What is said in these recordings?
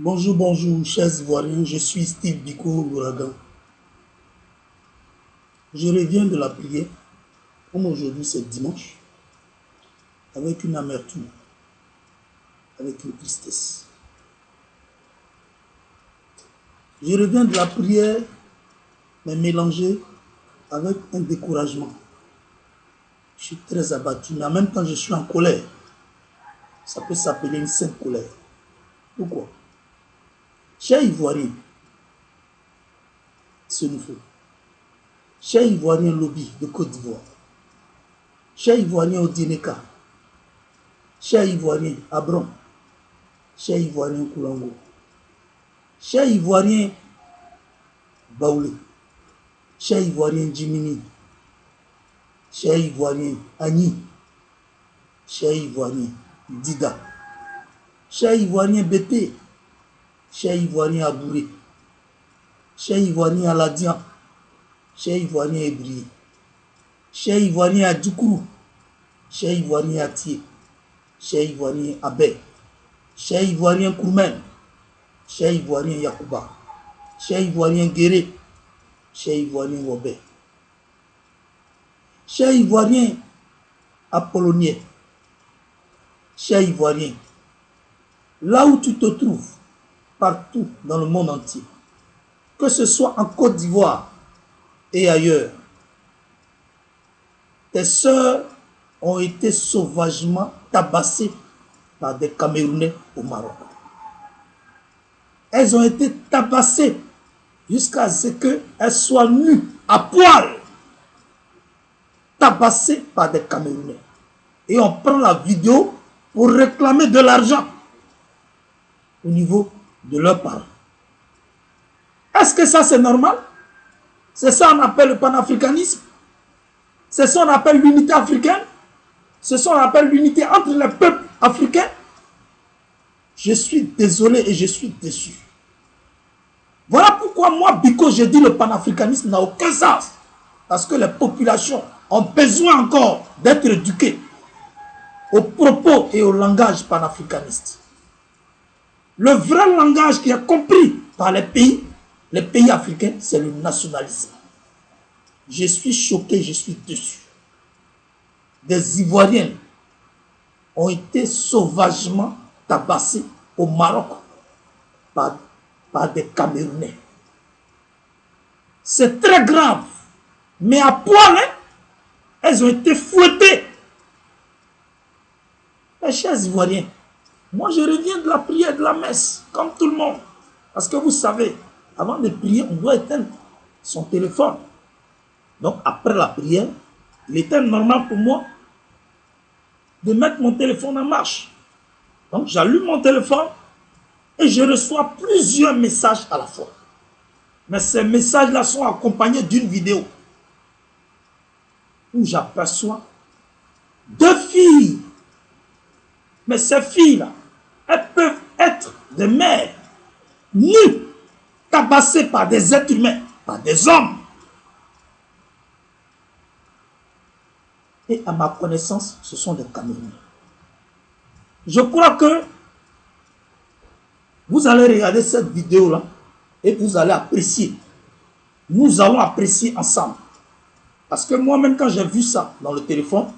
Bonjour, bonjour, chers Ivoiriens, je suis Steve Biko, l'ouragan. Je reviens de la prière, comme aujourd'hui c'est dimanche, avec une amertume, avec une tristesse. Je reviens de la prière, mais mélangé avec un découragement. Je suis très abattu, mais en même temps je suis en colère. Ça peut s'appeler une sainte colère. Pourquoi? Chers Ivoiriens, c'est nouveau. Chers Ivoiriens lobby de Côte d'Ivoire, chers Ivoiriens au Dineka, chers Ivoiriens Abron, chers Ivoiriens Koulango, chers Ivoiriens Baoulé, chers Ivoiriens Djimini, Cher Ivoirien, Agni. Cher Ivoirien, Dida. Cher Ivoirien, Bété. Cher Ivoirien, Abouré. Cher Ivoirien, Aladian. Cher Ivoirien, Ébri. Cher Ivoirien, Adjoukourou. Cher Ivoirien, Atié. Cher Ivoirien, Abel. Cher Ivoirien, Kourmen. Cher Ivoirien, Yakouba. Cher Ivoirien, Guéré. Cher Ivoirien, Robert. Cher Ivoirien, Apollonien. Cher Ivoirien, là où tu te trouves, partout dans le monde entier, que ce soit en Côte d'Ivoire et ailleurs, tes sœurs ont été sauvagement tabassées par des Camerounais au Maroc. Elles ont été tabassées jusqu'à ce qu'elles soient nues, à poil, tabassées par des Camerounais. Et on prend la vidéo pour réclamer de l'argent au niveau de leurs parents. Est-ce que ça c'est normal? C'est ça qu'on appelle le panafricanisme? C'est ça qu'on appelle l'unité africaine? C'est ça qu'on appelle l'unité entre les peuples africains? Je suis désolé et je suis déçu. Voilà pourquoi moi, Biko, j'ai dit le panafricanisme n'a aucun sens. Parce que les populations ont besoin encore d'être éduquées aux propos et au langage panafricaniste. Le vrai langage qui est compris par les pays africains, c'est le nationalisme. Je suis choqué, je suis déçu. Des Ivoiriennes ont été sauvagement tabassées au Maroc par des Camerounais. C'est très grave. Mais à poil, hein, elles ont été fouettées. Mes chers Ivoiriens, moi je reviens de la prière, de la messe, comme tout le monde. Parce que vous savez, avant de prier, on doit éteindre son téléphone. Donc après la prière, il était normal pour moi de mettre mon téléphone en marche. Donc j'allume mon téléphone et je reçois plusieurs messages à la fois. Mais ces messages-là sont accompagnés d'une vidéo où j'aperçois 2 filles. Mais ces filles-là, elles peuvent être des mères nues, tabassées par des êtres humains, par des hommes. Et à ma connaissance, ce sont des Camerounais. Je crois que vous allez regarder cette vidéo-là et vous allez apprécier. Nous allons apprécier ensemble. Parce que moi-même, quand j'ai vu ça dans le téléphone,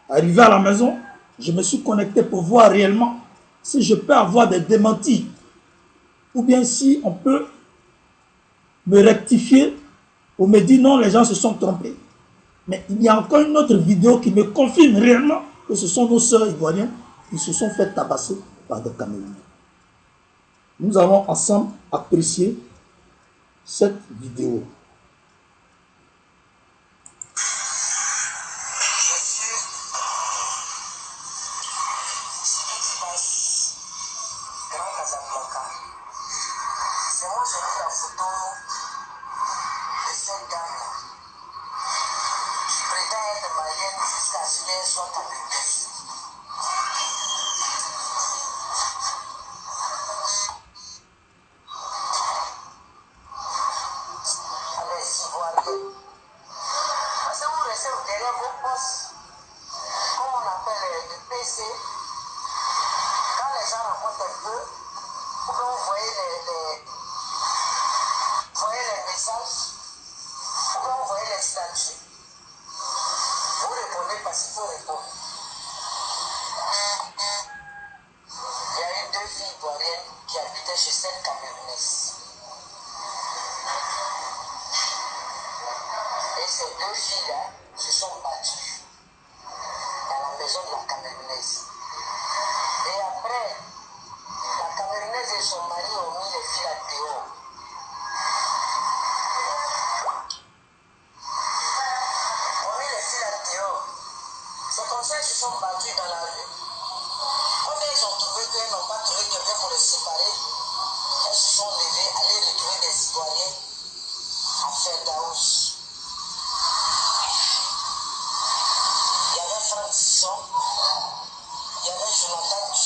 arrivé à la maison, je me suis connecté pour voir réellement si je peux avoir des démentis ou bien si on peut me rectifier ou me dire non, les gens se sont trompés. Mais il y a encore une autre vidéo qui me confirme réellement que ce sont nos sœurs ivoiriennes qui se sont fait tabasser par des Camerounais. Nous allons ensemble apprécier cette vidéo.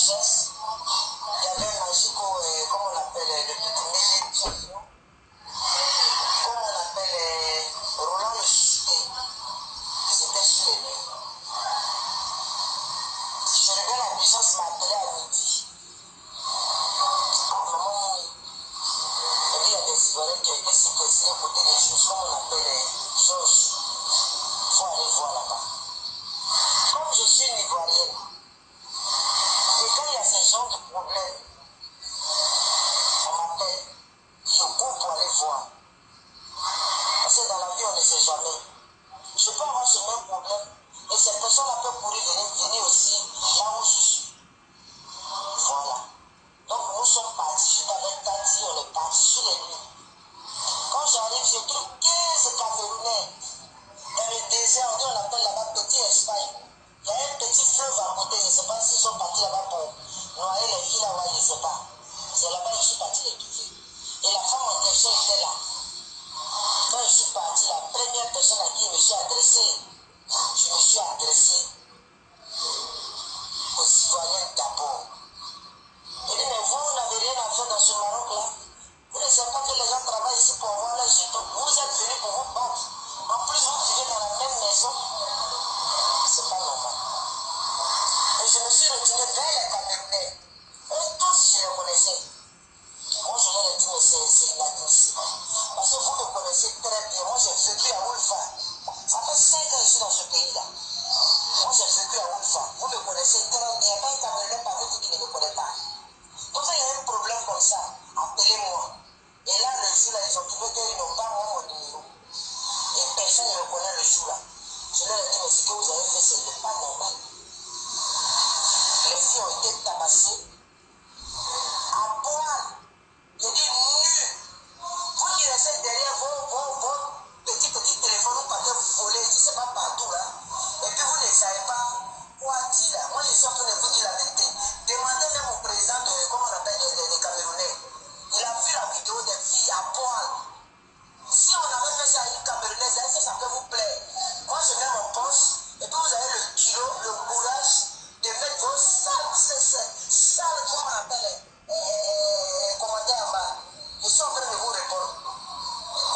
richesse. Il y avait Magico, comment on appelle, le petit Mélé, comment on appelle, Roland le Chuté. Ils étaient sur les lieux. Je reviens la puissance m'a appelé à midi. Vraiment, il y a des Ivoiriens qui ont été séquestrés pour des choses, comme on appelle les choses. Il faut aller voir là-bas. Comme je suis une Ivoirienne, et quand il y a ce genre de problème, on m'appelle, je cours pour aller voir. Parce que dans la vie, on ne sait jamais. Je peux avoir ce même problème, et cette personne-là peut courir venir aussi là où je suis. Voilà. Donc nous sommes partis, je t'avais dit, on est partis sur les lieux. Quand j'arrive, je trouve 15 Camerounais. Dans le désert, on appelle là-bas Petit Espagne. Il y a un petit fleuve à côté, je ne sais pas s'ils sont partis là-bas pour noyer les filles là-bas, je ne sais pas. C'est là-bas que je suis parti les quitter. Et la femme en question était là. Quand je suis parti, la première personne à qui je me suis adressé aux Ivoiriens d'abord. Il dit, mais vous n'avez rien à faire dans ce Maroc-là. Vous ne savez pas que les gens travaillent ici pour avoir les jetons. Vous êtes venus pour vous battre. En plus, vous vivez dans la même maison. C'est pas normal. Et je me suis retourné vers les Camerounais. Eux tous, je les connaissais. Moi, je leur ai dit, mais c'est inadmissible. Parce que vous me connaissez très bien. Moi, j'ai vécu à Wolfa. Ça fait 5 ans que je suis dans ce pays-là. Moi, j'ai vécu à Wolfa. Vous me connaissez très bien. Il n'y a pas un Camerounais parmi vous qui ne me connaît pas. Donc, quand il y a un problème comme ça, appelez-moi. Et là, le jour-là, ils ont trouvé qu'ils n'ont pas mon numéro. Et personne ne me connaît le jour-là. Je leur ai dit, mais ce que vous avez fait, ce n'est pas normal. Les filles ont été tabassées. À poil. J'ai dit, nul. Vous qui restez derrière vos petits téléphones, vous partez voler, je ne sais pas partout là. Et puis vous ne savez pas quoi dire là. Moi, je suis en train de vous dire la vérité. Demandez même au président de, comment on appelle, des Camerounais. Il a vu la vidéo des filles à poil. Si on avait fait ça à une Camerounaise, est-ce que ça peut vous plaire? Moi, je mets mon poste, et puis vous avez le kilo, le courage de mettre vos sales, comment on appelle, commentaires en bas. Je suis en train de vous répondre.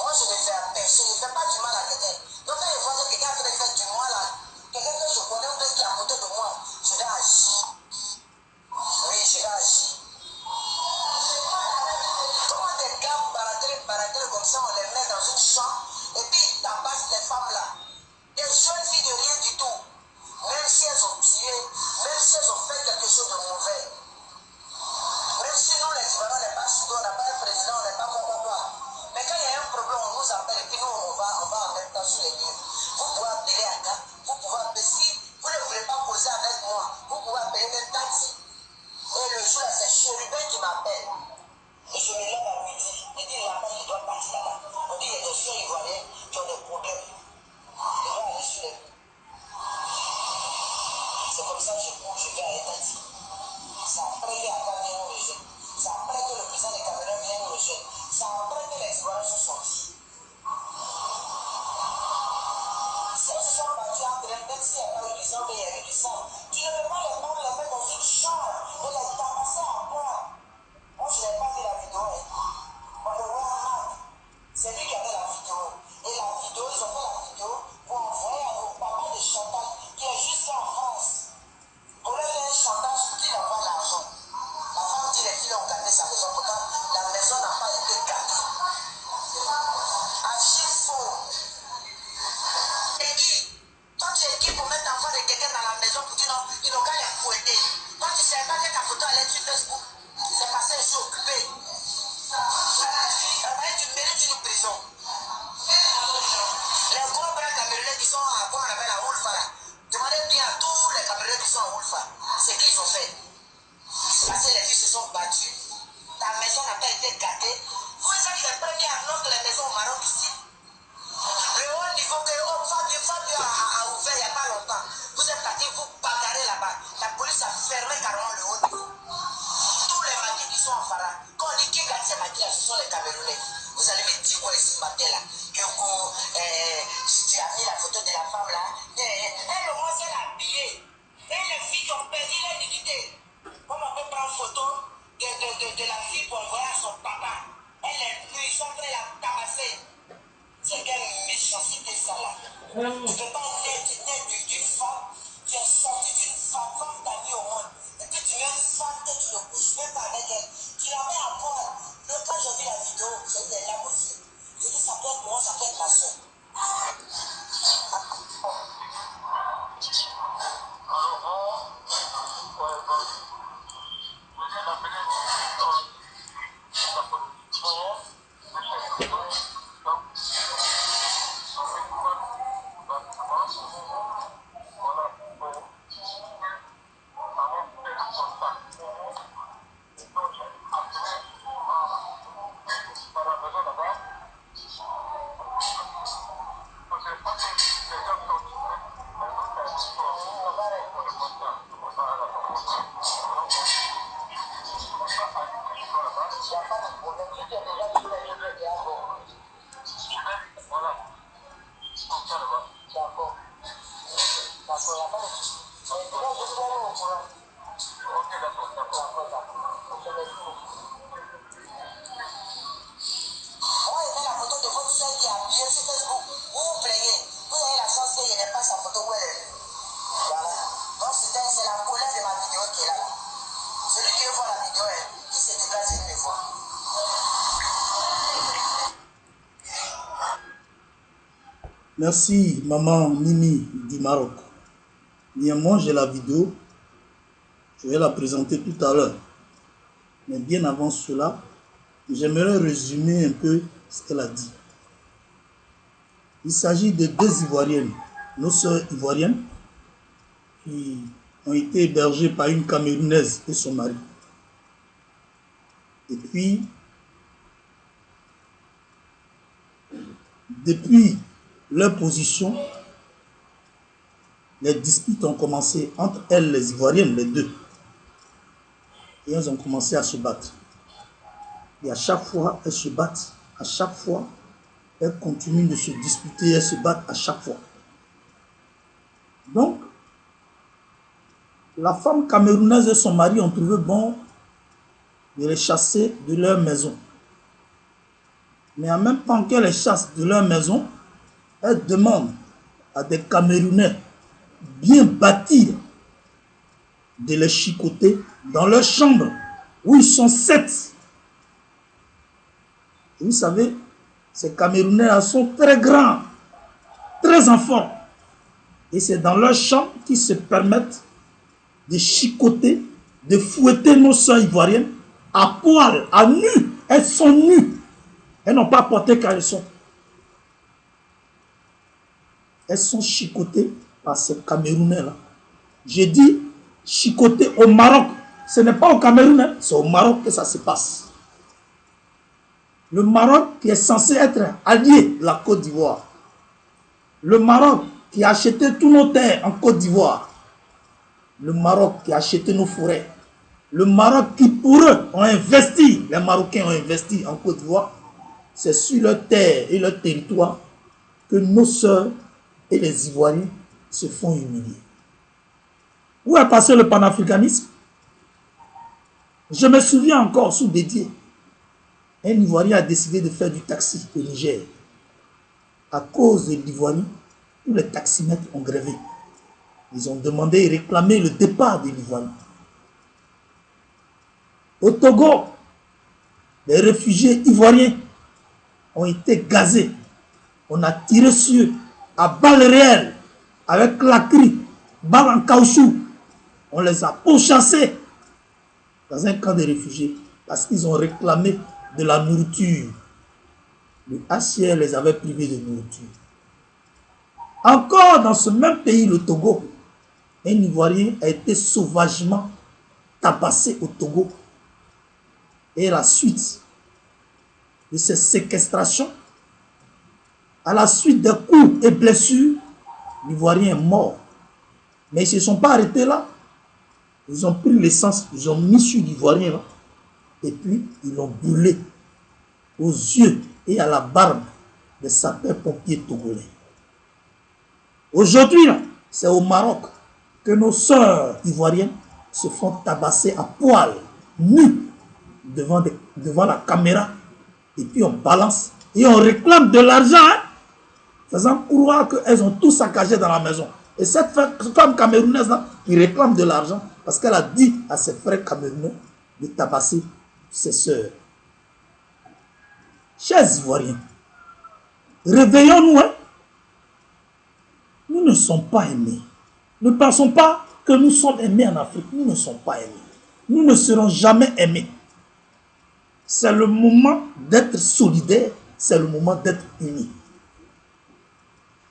Moi, je ne fais à personne, je ne fais pas du mal à quelqu'un. Donc, quand je vois que quelqu'un est en train de faire du mal à quelqu'un que je connais, ou qui est à côté de moi, je vais agir. Oui, je vais agir. Comment des gars baraqués comme ça, on les met dans une chambre et puis ils tabassent les femmes là. Des jeunes filles de rien du tout. Même si elles ont tué, même si elles ont fait quelque chose de mauvais. Même si nous, les Ivoiriens, on n'est pas soudés, on n'a pas un président, on n'est pas quoi. Mais quand il y a un problème, on nous appelle et puis nous, on va en même temps sur les lieux. Vous pouvez appeler à cas, vous pouvez appeler. Si vous ne voulez pas causer avec moi, vous pouvez appeler même taxi. Et le jour là, c'est Chérubin qui m'appelle. Et je me lève à midi. Il dit, là-bas, il doit partir là-bas. On dit, il y a des filles ivoiriens qui ont des problèmes. Ils doivent aller sur les lieux. C'est comme ça que je cours, je vais à Etati. C'est après qu'il y a pas bien nous rejoindre. C'est après que le président des Camerounais vient nous rejoindre. C'est après que les Ivoiriens sont sortis. Si ils se sont battus entre eux, même s'il n'y a pas eu du sang, mais il y a eu du sang, tu ne peux pas les prendre, les mettre dans une chambre et les tabasser à poil. Moi, je n'ai pas vu la vidéo. On le voit mal. C'est lui qui avait la vidéo. Et la vidéo, ils ont fait la vidéo pour envoyer à nos papas de chantage qui est juste en France. Pour leur faire un chantage, qui envoie l'argent. La femme dit les filles ont gardé sa maison. Pourtant, la maison n'a pas été gardée. Agir faux. Et qui, toi, tu es qui pour mettre l'enfant de quelqu'un dans la maison pour dire non, ils n'ont qu'à les fouetter. Toi, tu ne savais pas que ta photo allait sur Facebook. C'est parce que je suis occupé. Tu mérites une prison. Les gros bras camerounais qui sont à, comment on appelle, à Wolfa là, demandez bien à tous les camerounais qui sont à Wolfa ce qu'ils ont fait. Parce que les filles se sont battues. Ta maison n'a pas été gâtée. Vous êtes les premiers à vendre les maisons au Maroc ici. Le haut niveau que Fabio a ouvert il n'y a pas longtemps. Vous êtes partis vous bagarrer là-bas. La police a fermé carrément le haut niveau. Tous les maquis qui sont en Fara, quand on dit qui garde ces maquis là, ce sont les Camerounais. Vous allez me dire quoi ici ce matin là? Que tu as mis la photo de la femme là. Elle au moins c'est habillée. Et les filles qui ont perdu leur dignité. Comme on chancé de ça là. Tu ne peux pas naître d'une femme, tu es sorti d'une femme t'as mis au monde. Et puis tu mets une femme que tu ne couches même pas avec elle. Tu la mets à poil. Donc quand j'ai vu la vidéo, j'ai eu des larmes aussi. J'ai dit ça peut être moi, ça peut être ma soeur. Merci, maman Mimi du Maroc. Bien, moi, j'ai la vidéo. Je vais la présenter tout à l'heure. Mais bien avant cela, j'aimerais résumer un peu ce qu'elle a dit. Il s'agit de deux Ivoiriennes, nos sœurs ivoiriennes, qui ont été hébergées par une Camerounaise et son mari. Et puis, depuis leur position, les disputes ont commencé entre elles, les Ivoiriennes, les deux. Et elles ont commencé à se battre. Et à chaque fois, elles se battent. À chaque fois, elles continuent de se disputer. Elles se battent à chaque fois. Donc, la femme camerounaise et son mari ont trouvé bon de les chasser de leur maison. Mais en même temps qu'elles les chassent de leur maison, elles demandent à des Camerounais bien bâtis de les chicoter dans leur chambre où ils sont 7. Et vous savez, ces Camerounais sont très grands, très en forme. Et c'est dans leur chambre qu'ils se permettent de chicoter, de fouetter nos soeurs ivoiriennes à poil, à nu. Elles sont nues. Elles n'ont pas porté caleçon. Elles sont chicotées par ces Camerounais-là. J'ai dit chicotées au Maroc. Ce n'est pas au Cameroun, hein. C'est au Maroc que ça se passe. Le Maroc qui est censé être allié de la Côte d'Ivoire. Le Maroc qui a acheté tous nos terres en Côte d'Ivoire. Le Maroc qui a acheté nos forêts. Le Maroc qui, pour eux, ont investi, les Marocains ont investi en Côte d'Ivoire. C'est sur leur terre et leur territoire que nos sœurs et les Ivoiriens se font humilier. Où est passé le panafricanisme? Je me souviens encore, sous Bédier, un Ivoirien a décidé de faire du taxi au Niger. À cause de l'Ivoirien, tous les taximètres ont grévé. Ils ont demandé et réclamé le départ de l'Ivoirien. Au Togo, les réfugiés ivoiriens ont été gazés. On a tiré sur eux à balles réelles, avec claquerie, balles en caoutchouc. On les a pourchassés dans un camp de réfugiés parce qu'ils ont réclamé de la nourriture. Le HCR les avait privés de nourriture. Encore dans ce même pays, le Togo, un Ivoirien a été sauvagement tabassé au Togo. Et à la suite de ces séquestrations, à la suite des coups et blessures, l'Ivoirien est mort. Mais ils ne se sont pas arrêtés là. Ils ont pris l'essence, ils ont mis sur l'Ivoirien là. Et puis, ils l'ont brûlé aux yeux et à la barbe des sapeurs-pompiers togolais. Aujourd'hui, c'est au Maroc que nos sœurs ivoiriennes se font tabasser à poil, nues, devant la caméra. Et puis on balance et on réclame de l'argent. Hein? faisant croire qu'elles ont tout saccagé dans la maison. Et cette femme camerounaise-là, qui réclame de l'argent, parce qu'elle a dit à ses frères camerounais de tabasser ses sœurs. Chers Ivoiriens, réveillons-nous, hein? Nous ne sommes pas aimés. Ne pensons pas que nous sommes aimés en Afrique. Nous ne sommes pas aimés. Nous ne serons jamais aimés. C'est le moment d'être solidaire. C'est le moment d'être unis.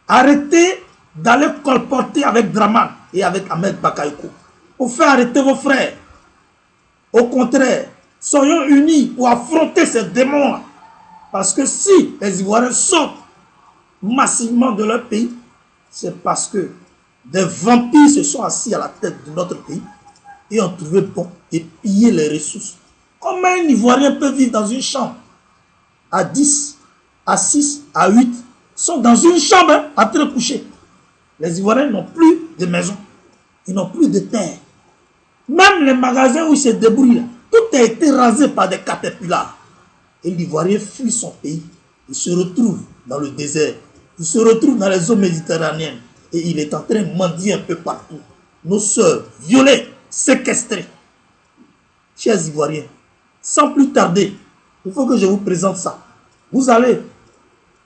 Arrêtez d'aller colporter avec Draman et avec Ahmed Bakayoko pour faire arrêter vos frères. Au contraire, soyons unis pour affronter ces démons-là. Parce que si les Ivoiriens sortent massivement de leur pays, c'est parce que des vampires se sont assis à la tête de notre pays et ont trouvé bon de piller les ressources. Comment un Ivoirien peut vivre dans une chambre à 10, à 6, à 8, sont dans une chambre hein, à train de coucher. Les Ivoiriens n'ont plus de maison, ils n'ont plus de terre. Même les magasins où ils se débrouillent, tout a été rasé par des caterpillars. Et l'Ivoirien fuit son pays. Il se retrouve dans le désert. Il se retrouve dans les eaux méditerranéennes. Et il est en train de mendier un peu partout. Nos sœurs violées, séquestrées. Chers Ivoiriens, sans plus tarder, il faut que je vous présente ça. Vous allez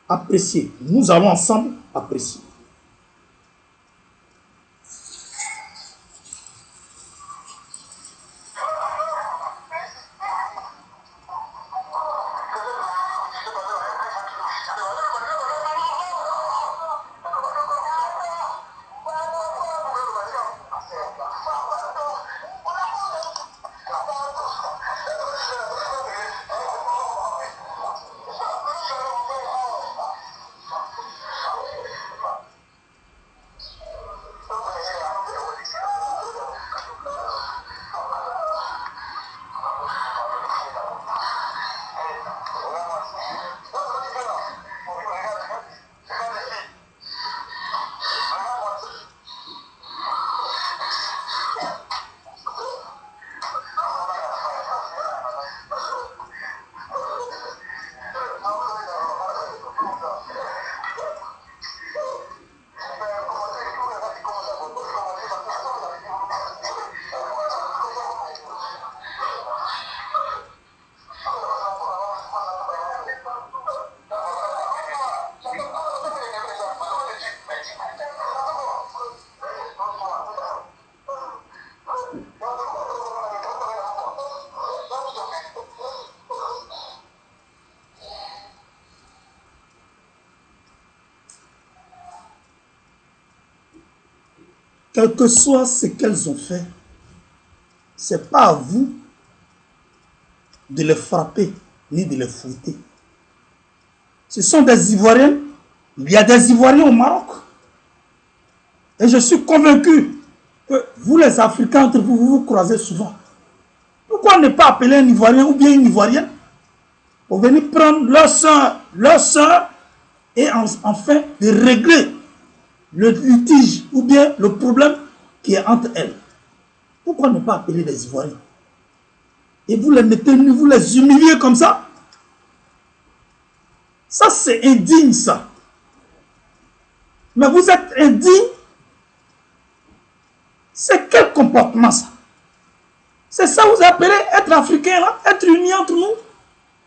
apprécier. Nous allons ensemble apprécier. Quel que soit ce qu'elles ont fait, ce n'est pas à vous de les frapper ni de les fouetter. Ce sont des Ivoiriens. Il y a des Ivoiriens au Maroc. Et je suis convaincu que vous, les Africains, entre vous, vous vous croisez souvent. Pourquoi ne pas appeler un Ivoirien ou bien une Ivoirienne pour venir prendre leur soeur et enfin de régler le litige ou bien le problème qui est entre elles. Pourquoi ne pas appeler les Ivoiriens? Et vous les mettez nus, vous les humiliez comme ça? Ça, c'est indigne, ça. Mais vous êtes indigne? C'est quel comportement, ça? C'est ça que vous appelez être africain, là? Être unis entre nous?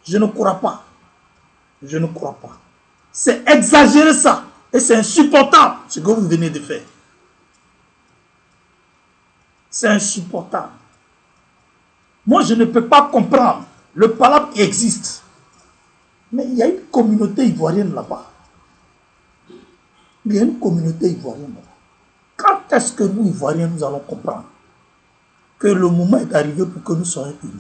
Je ne crois pas. Je ne crois pas. C'est exagérer ça. Et c'est insupportable ce que vous venez de faire. C'est insupportable. Moi, je ne peux pas comprendre le palabre qui existe. Mais il y a une communauté ivoirienne là-bas. Il y a une communauté ivoirienne là-bas. Quand est-ce que nous, Ivoiriens, nous allons comprendre que le moment est arrivé pour que nous soyons unis?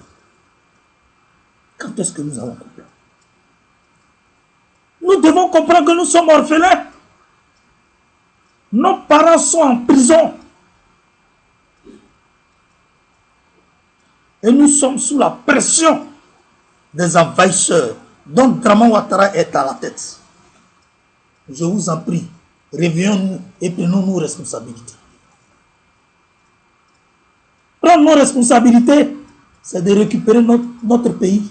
Quand est-ce que nous allons comprendre? Nous devons comprendre que nous sommes orphelins. Nos parents sont en prison. Et nous sommes sous la pression des envahisseurs dont Draman Ouattara est à la tête. Je vous en prie, réveillons-nous et prenons nos responsabilités. Prendre nos responsabilités, c'est de récupérer notre pays.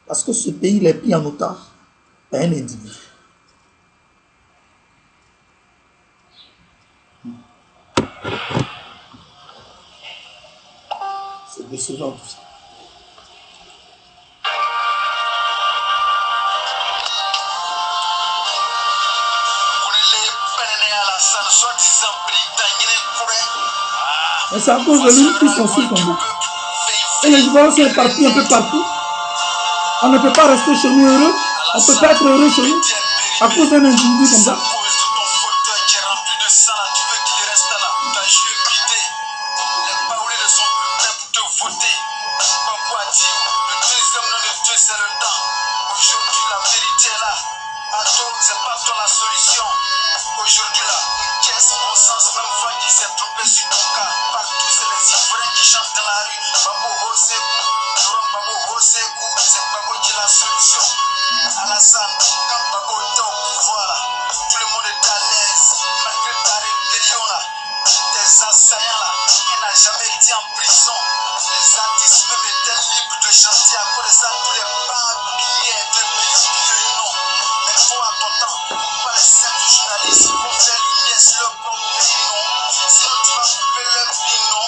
Parce que ce pays est pris en otage par un individu. C'est décevant tout ça. Mais c'est à cause de lui qu'ils sont suspendus. Et les joueurs sont partis un peu partout. On ne peut pas rester chez nous heureux. On ne peut pas être heureux chez nous à cause d'un individu comme ça. C'est pas toi la solution. Aujourd'hui là, une caisse au sens même fois qui s'est trompé sur ton cas. Partout c'est les ivrognes qui chantent dans la rue. Babo Hosekou, Babo Hosekou, c'est Babo qui est la solution. Alassane, quand Babo était au pouvoir là, tout le monde est à l'aise. Malgré ta rébellion là, tes assaillants là, il n'a jamais été en prison. Les artistes même étaient libres de chanter à cause de ça. Tous les billets de millions non. Mais faut à ton temps, pourquoi les simples journalistes vont faire lumière sur leur propre pays, non? Sinon tu vas couper leur vie, non?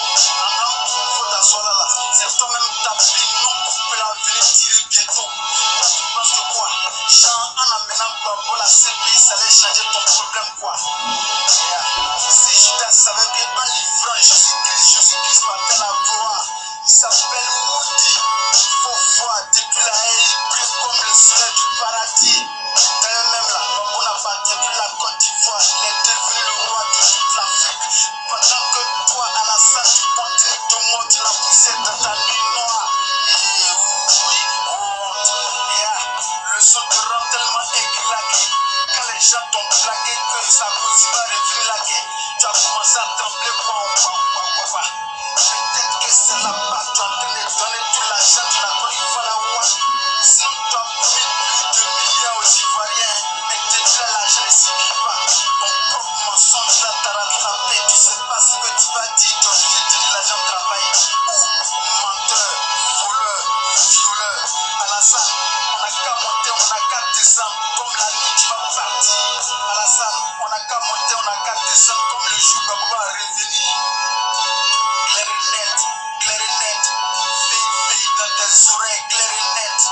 Faut t'asseoir là. C'est toi-même ta vie, non? Couper la vie, tirer bientôt. Toi tu penses que quoi? Jean, en amenant Babo la CPI, ça allait changer ton problème, quoi? Si Judas savait bien en livrant Jésus-Christ m'appelle à gloire. Il s'appelle Moudi. Il faut voir, depuis la haie, il brille comme le soleil du paradis. D'ailleurs même là, Babo n'a pas depuis la Côte d'Ivoire. Il est devenu le roi de toute l'Afrique. Pendant que toi, Alassane, tu continues de monter la poussière dans ta nuit noire. Et oui, honte. Le son te rend tellement aigri. Quand les gens t'ont plaqué, que ça continue à revenir la guerre. Tu as commencé à trembler, quoi. Peut-être que c'est là-bas, tu es en train de donner tout l'argent de la Côte d'Ivoire, la roi. Si on t'a promis plus de milliards aux Ivoiriens, mais depuis là, l'argent ne suffit pas. Ton propre mensonge là t'a rattrapé. Tu sais pas ce que tu vas dire, ton fils te dit l'argent travaille. Menteur, voleur, violeur. Alassane, on n'a qu'à monter, on n'a qu'à descendre. Comme la nuit, tu vas partir. Alassane, on n'a qu'à monter, on n'a qu'à descendre. Comme le jour, Babo va revenir. Clarinette, fais dans tes oreilles, clarinette.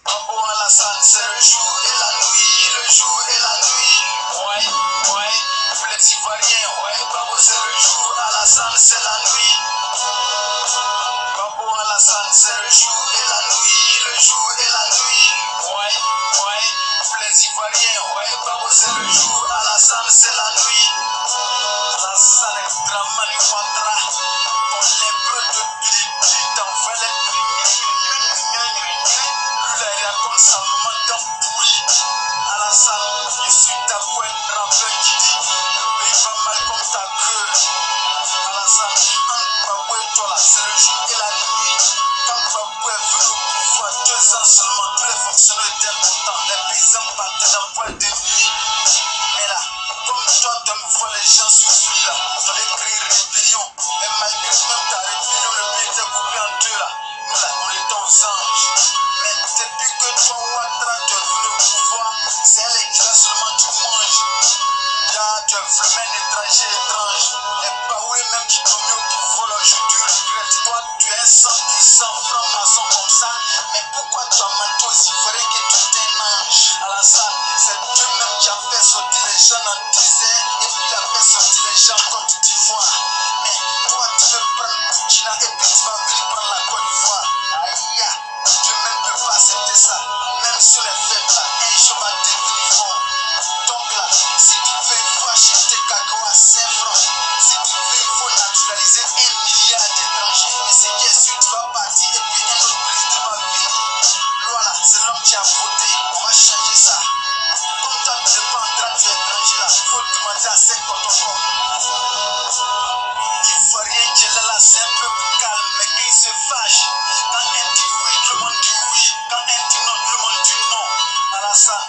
Babo Alassane, c'est le jour et la nuit, le jour et la nuit. Ouais, pour les Ivoiriens, ouais, Babo c'est le jour, Alassane c'est la nuit. Babo Alassane, c'est le jour et la nuit, le jour et la nuit. Ouais, pour les Ivoiriens, ouais, Babo c'est le jour, Alassane c'est la nuit. Alassane est Dramani Ouattara, ton lépreux de Bilibili t'envoie les prix. Lui là il raconte sa maman dans pourri. Alassane, je suis ta couenne rappeur qui dit le pays va mal comme ta queue. Alassane, entre Babo et toi là, c'est le jour et la nuit. Quand Babo est venu au pouvoir, 2 ans seulement, tous les fonctionnaires étaient contents. Les paysans partaient dans le boîte de nuit. Mais là, comme toi, t'aimes voir les gens souffrir là, fallait créer une rébellion. Et malgré même ta rébellion, le pays était coupé en deux là. Nous là, on était aux anges. Mais depuis que toi, Ouattara, tu es venu au pouvoir, c'est elle qui a seulement tu manges. Tu es vraiment un étranger étrange. Et pas oui, même qui t'ont mis au pouvoir, aujourd'hui, regrette. Toi, tu es un 100% franc-maçon comme ça. Mais pourquoi tu as menti aux Ivoiriens que tu es un ange? Alassane, c'est Dieu-même qui a fait sortir les gens en désert et puis qui a fait sortir les gens en Côte d'Ivoire. Mais toi, tu veux prendre Burkina et puis tu vas venir prendre la Côte d'Ivoire. Aïe, Dieu-même ne peut pas accepter ça. Même sur les fêtes là, un jour va devenir fort. Donc là, si tu veux, il faut acheter cacao à 5 francs. Si tu veux, il faut naturaliser 1 milliard d'étrangers. Et c'est bien sûr, tu vas partir et puis un autre président va venir. Voilà, c'est l'homme qui a voté. On va changer ça. Comme toi, tu n'es pas en train d'être étranger là, il faut demander à 5 protocoles. Ivoirien qui est là, c'est un peu plus calme, mais quand il se fâche, quand un dit oui, le monde dit oui. Quand un dit non, le monde dit non. Alassane,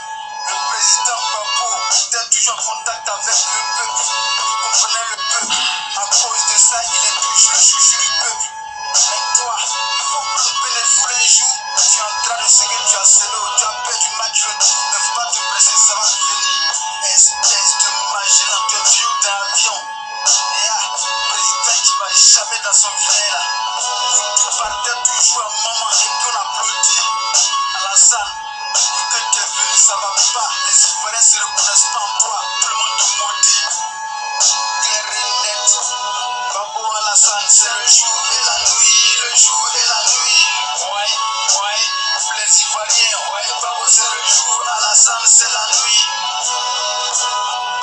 le président Babo était toujours en contact avec le peuple. Il comprenait le peuple. À cause de ça, il est toujours le chouchou du peuple. Mais toi, il faut prendre bénéfice un jour. Tu es en train de ce que tu as scellé, tu as perdu match. Ne faut pas te presser, ça va venir. Espèce de magellan, tu es vieux. d'un avion. Et président qui va jamais dans son verre. Tu partais toujours un moment et puis on applaudit. Alassane, que tu es venu, ça va pas. Les Ivoiriens se reconnaissent pas en toi. Tout le monde te maudit. Claire et net. Babo Alassane, c'est le jour et la nuit. Le jour et la nuit. Ouais, ouais. Les Ivoiriens, ouais. Babo, c'est le jour. Alassane, c'est la nuit.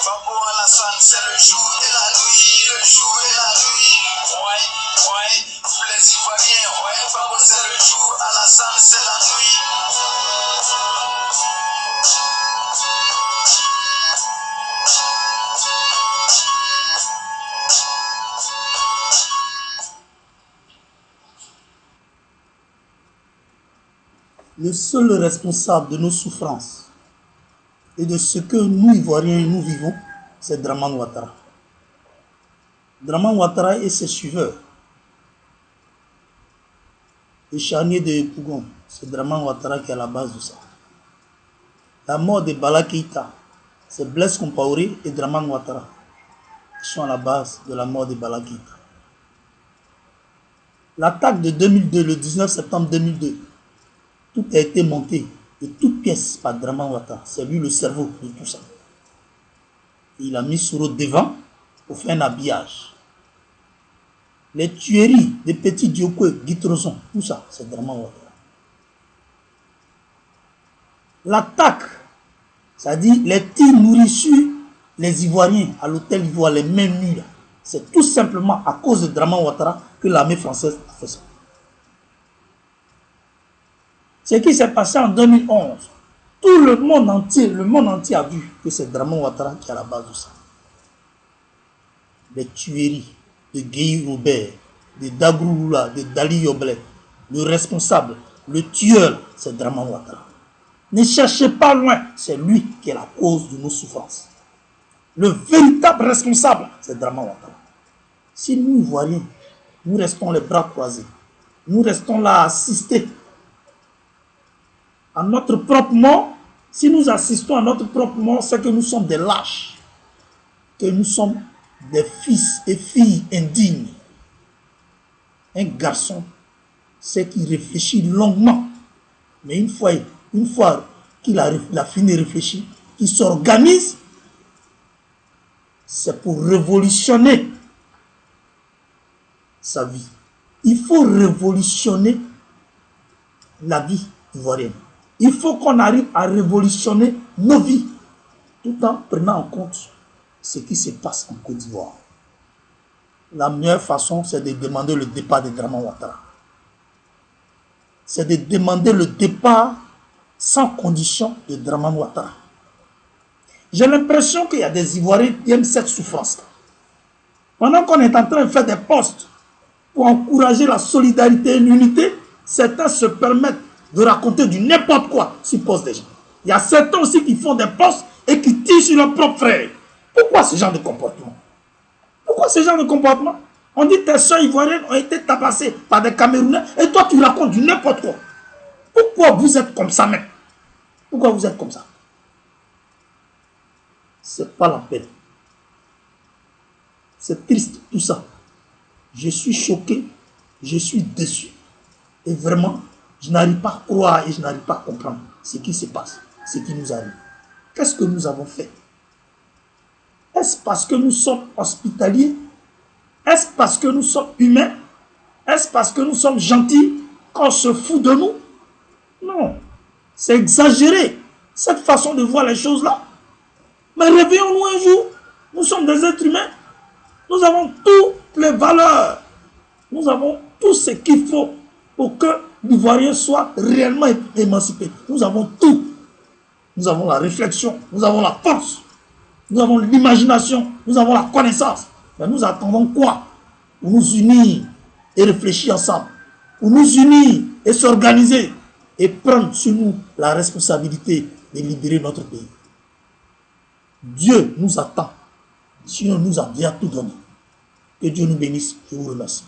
Babo Alassane, c'est le jour et la nuit. Le jour et la nuit. Ouais, ouais. Les Ivoiriens, ouais. Babo, c'est le jour. Alassane, c'est la nuit. Le seul responsable de nos souffrances et de ce que nous, Ivoiriens, nous vivons, c'est Dramane Ouattara. Dramane Ouattara et ses suiveurs. Le charnier de Pougon, c'est Dramane Ouattara qui est à la base de ça. La mort de Bala Keïta, c'est Blaise Compaoré et Dramane Ouattara qui sont à la base de la mort de Bala Keïta. L'attaque de 2002, le 19 septembre 2002, tout a été monté de toutes pièces par Dramane Ouattara. C'est lui le cerveau de tout ça. Et il a mis Soro devant pour faire un habillage. Les tueries des petits Diokwe, Guitroson, tout ça, c'est Dramane Ouattara. L'attaque, c'est-à-dire les tirs nourrissures, les Ivoiriens à l'hôtel Ivoire, les mêmes nuits, c'est tout simplement à cause de Dramane Ouattara que l'armée française a fait ça. Ce qui s'est passé en 2011, tout le monde entier a vu que c'est Dramane Ouattara qui est à la base de ça. Les tueries de Guy Robert, de Dagrou Lula, de Dali Yoblé, le responsable, le tueur, c'est Dramane Ouattara. Ne cherchez pas loin, c'est lui qui est la cause de nos souffrances. Le véritable responsable, c'est Dramane Ouattara. Si nous, Ivoiriens, nous restons les bras croisés, nous restons là à assister à notre propre mort, si nous assistons à notre propre mort, c'est que nous sommes des lâches, que nous sommes des fils et filles indignes. Un garçon, c'est qu'il réfléchit longuement, mais une fois qu'il a fini de réfléchir, qu'il s'organise, c'est pour révolutionner sa vie. Il faut révolutionner la vie ivoirienne. Il faut qu'on arrive à révolutionner nos vies, tout en prenant en compte ce qui se passe en Côte d'Ivoire. La meilleure façon, c'est de demander le départ de Dramane Ouattara. C'est de demander le départ sans condition de Dramane Ouattara. J'ai l'impression qu'il y a des Ivoiriens qui aiment cette souffrance. Pendant qu'on est en train de faire des postes pour encourager la solidarité et l'unité, certains se permettent de raconter du n'importe quoi sur poste des gens. Il y a certains aussi qui font des postes et qui tirent sur leurs propres frères. Pourquoi ce genre de comportement? Pourquoi ce genre de comportement? On dit que tes soeurs ivoiriennes ont été tabassées par des Camerounais et toi tu racontes du n'importe quoi. Pourquoi vous êtes comme ça, mec? Pourquoi vous êtes comme ça? C'est pas la peine. C'est triste tout ça. Je suis choqué, je suis déçu. Et vraiment, je n'arrive pas à croire et je n'arrive pas à comprendre ce qui se passe, ce qui nous arrive. Qu'est-ce que nous avons fait? Est-ce parce que nous sommes hospitaliers? Est-ce parce que nous sommes humains? Est-ce parce que nous sommes gentils qu'on se fout de nous? Non, c'est exagéré, cette façon de voir les choses-là. Mais réveillons-nous un jour, nous sommes des êtres humains, nous avons toutes les valeurs, nous avons tout ce qu'il faut pour que l'Ivoirien soit réellement émancipé. Nous avons tout. Nous avons la réflexion, nous avons la force, nous avons l'imagination, nous avons la connaissance. Mais nous attendons quoi? Pour nous unir et réfléchir ensemble, pour nous unir et s'organiser et prendre sur nous la responsabilité de libérer notre pays. Dieu nous attend, sinon nous a déjà tout donné. Que Dieu nous bénisse, je vous remercie.